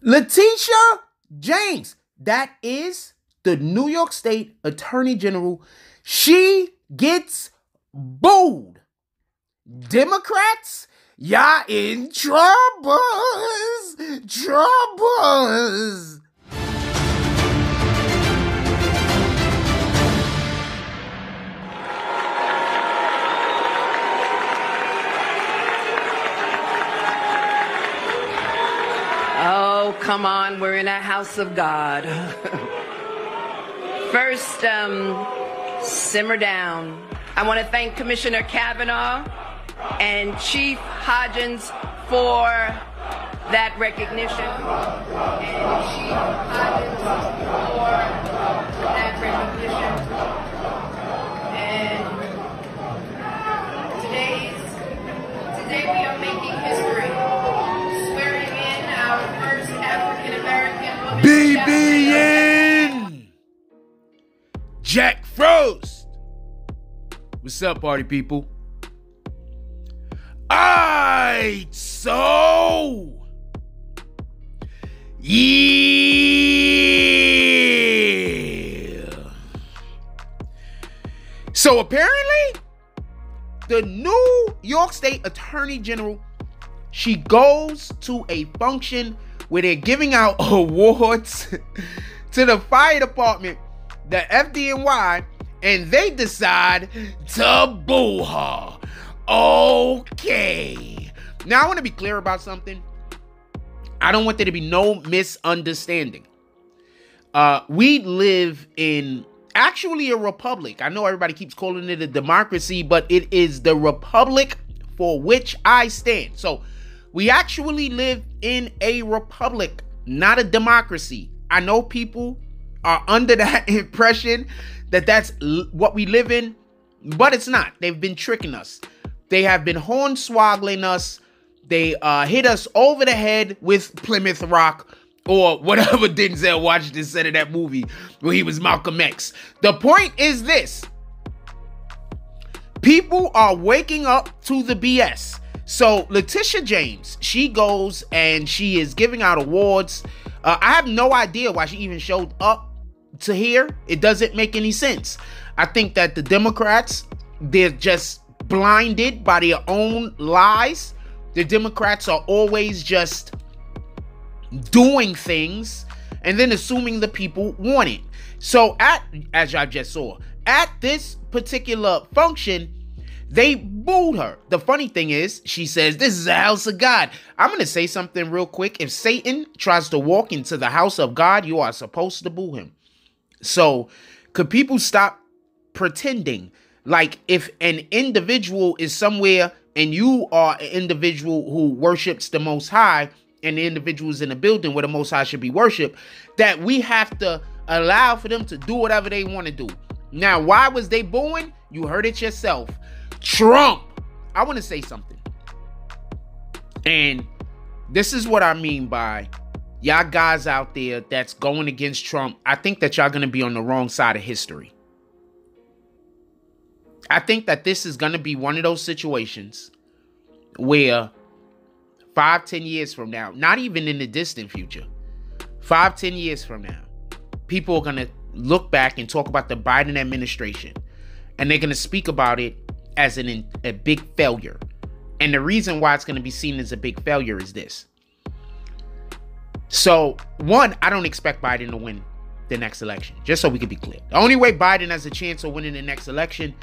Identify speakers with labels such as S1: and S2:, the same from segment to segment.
S1: Leticia James, that is the New York State Attorney General. She gets booed. Democrats, y'all in troubles. Troubles.
S2: Oh, come on, we're in a house of God. First, simmer down. I want to thank Commissioner Kavanaugh and Chief Hodgins for that recognition. And Chief Hodgins for that recognition. And today we are making history. Swearing in our first African-American woman.
S1: BBN. Jack Frost. What's up, party people? Alright, so yeah. So apparently, the New York State Attorney General, she goes to a function where they're giving out awards to the fire department, the FDNY, and they decide to boo her. Okay. Now, I want to be clear about something. I don't want there to be no misunderstanding. We live in actually a republic. I know everybody keeps calling it a democracy, but it is the republic for which I stand. So we actually live in a republic, not a democracy. I know people are under that impression that that's what we live in, but it's not. They've been tricking us. They have been hornswoggling us. They hit us over the head with Plymouth Rock or whatever Denzel Washington said in that movie where he was Malcolm X. The point is this. People are waking up to the BS. So Leticia James, she goes and she is giving out awards. I have no idea why she even showed up to here. It doesn't make any sense. I think that the Democrats, they're just blinded by their own lies. The Democrats are always just doing things and then assuming the people want it. So as y'all just saw, at this particular function, they booed her. The funny thing is, she says, this is a house of God. I'm going to say something real quick. If Satan tries to walk into the house of God, you are supposed to boo him. So could people stop pretending like if an individual is somewhere and you are an individual who worships the Most High and the individual is in a building where the Most High should be worshipped, that we have to allow for them to do whatever they want to do. Now, why was they booing? You heard it yourself. Trump. I want to say something. And this is what I mean by y'all guys out there that's going against Trump. I think that y'all going to be on the wrong side of history. I think that this is going to be one of those situations where 5-10 years from now, not even in the distant future, 5-10 years from now, people are going to look back and talk about the Biden administration. And they're going to speak about it as a big failure. And the reason why it's going to be seen as a big failure is this. So, one, I don't expect Biden to win the next election, just so we can be clear. The only way Biden has a chance of winning the next election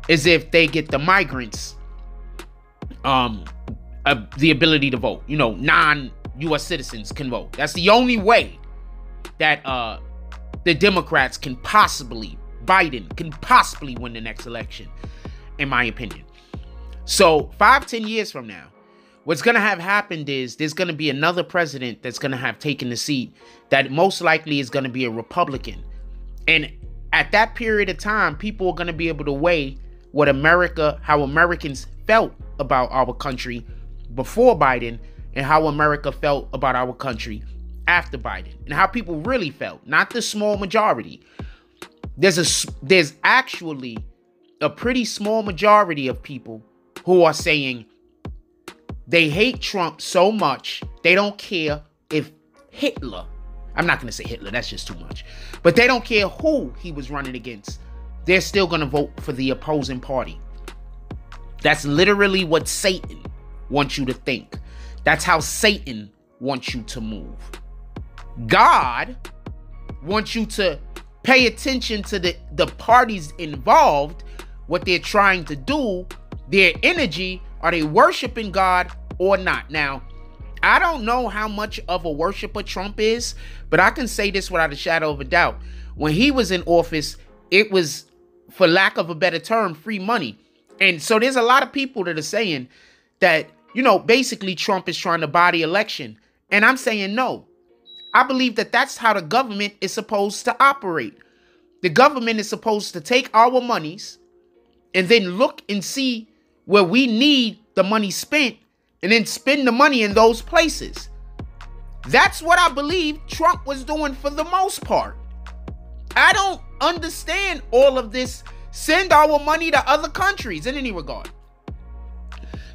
S1: is if they get the migrants the ability to vote. You know, non-U.S. citizens can vote. That's the only way that the Democrats can possibly, Biden can possibly win the next election, in my opinion. So 5-10 years from now, what's going to have happened is there's going to be another president that's going to have taken the seat that most likely is going to be a Republican. And at that period of time, people are going to be able to weigh what how Americans felt about our country before Biden and how America felt about our country after Biden and how people really felt, not the small majority. There's actually a pretty small majority of people who are saying they hate Trump so much they don't care if Hitler. I'm not going to say Hitler, that's just too much. But they don't care who he was running against. They're still going to vote for the opposing party. That's literally what Satan wants you to think. That's how Satan wants you to move. God wants you to pay attention to the parties involved, what they're trying to do, their energy. Are they worshiping God or not? Now, I don't know how much of a worshiper Trump is, but I can say this without a shadow of a doubt. When he was in office, it was, for lack of a better term, free money. And so there's a lot of people that are saying that, you know, basically Trump is trying to buy the election. And I'm saying no. I believe that that's how the government is supposed to operate. The government is supposed to take our monies and then look and see where we need the money spent and then spend the money in those places. That's what I believe Trump was doing for the most part. I don't understand all of this. Send our money to other countries in any regard.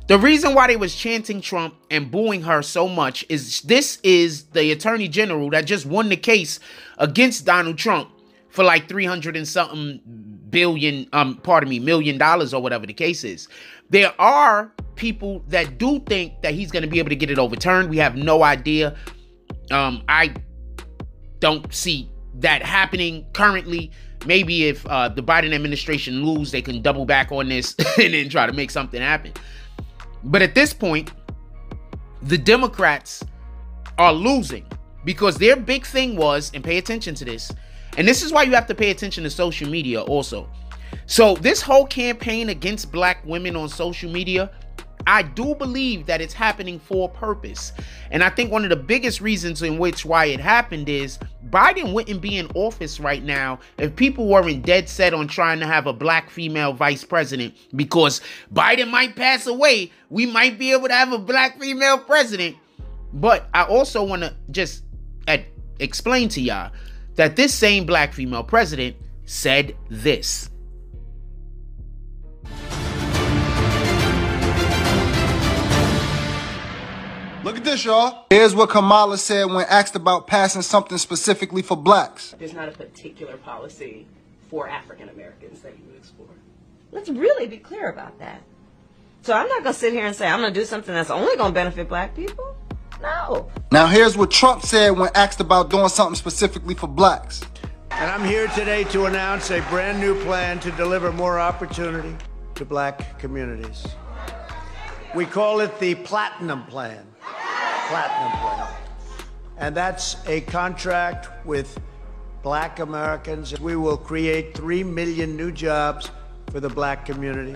S1: The reason why they was chanting Trump and booing her so much is this is the attorney general that just won the case against Donald Trump for like 300 and something million dollars or whatever the case is. There are people that do think that he's going to be able to get it overturned. We have no idea. I don't see that happening currently. Maybe if the Biden administration lose, they can double back on this and then try to make something happen. But at this point, the Democrats are losing because their big thing was, and pay attention to this, and this is why you have to pay attention to social media also. So this whole campaign against black women on social media, I do believe that it's happening for a purpose. And I think one of the biggest reasons in which why it happened is Biden wouldn't be in office right now if people weren't dead set on trying to have a black female vice president, because Biden might pass away. We might be able to have a black female president. But I also want to just explain to y'all that this same black female president said this.
S3: Look at this, y'all. Here's what Kamala said when asked about passing something specifically for blacks.
S4: There's not a particular policy for African Americans that you would explore. Let's really be clear about that. So I'm not going to sit here and say I'm going to do something that's only going to benefit black people. No.
S3: Now here's what Trump said when asked about doing something specifically for blacks.
S5: And I'm here today to announce a brand new plan to deliver more opportunity to black communities. We call it the Platinum Plan. Platinum Plan. And that's a contract with black Americans. We will create 3 million new jobs for the black community.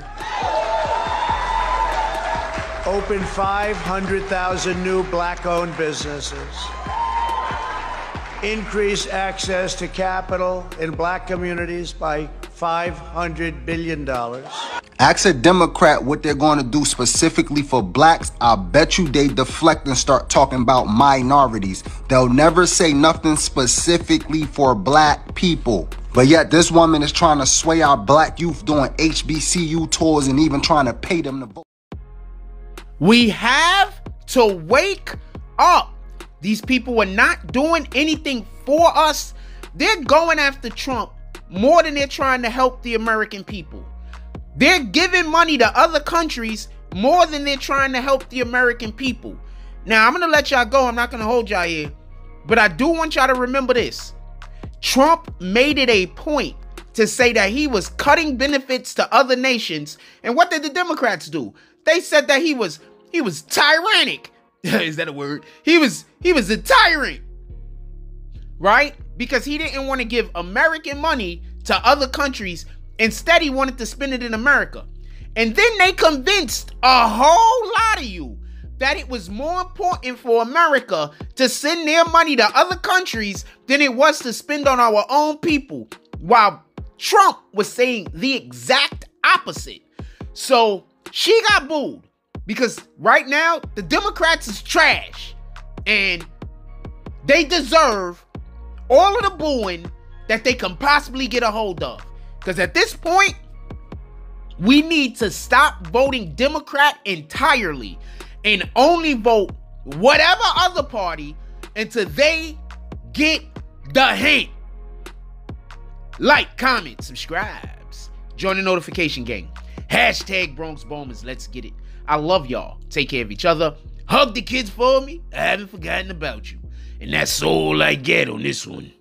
S5: Open 500,000 new black-owned businesses. Increase access to capital in black communities by $500 billion.
S3: Ask a Democrat what they're going to do specifically for blacks. I bet you they deflect and start talking about minorities. They'll never say nothing specifically for black people. But yet this woman is trying to sway our black youth doing HBCU tours and even trying to pay them to vote.
S1: We have to wake up. These people are not doing anything for us. They're going after Trump more than they're trying to help the American people. They're giving money to other countries more than they're trying to help the American people. Now, I'm going to let y'all go. I'm not going to hold y'all here. But I do want y'all to remember this. Trump made it a point to say that he was cutting benefits to other nations. And what did the Democrats do? They said that he was tyrannic. Is that a word? He was a tyrant. Right? Because he didn't want to give American money to other countries. Instead, he wanted to spend it in America. And then they convinced a whole lot of you that it was more important for America to send their money to other countries than it was to spend on our own people, while Trump was saying the exact opposite. So she got booed because right now the Democrats is trash and they deserve all of the booing that they can possibly get a hold of. Because at this point, we need to stop voting Democrat entirely and only vote whatever other party until they get the hint. Like, comment, subscribes. Join the notification gang. Hashtag Bronx Bombers. Let's get it. I love y'all. Take care of each other. Hug the kids for me. I haven't forgotten about you. And that's all I get on this one.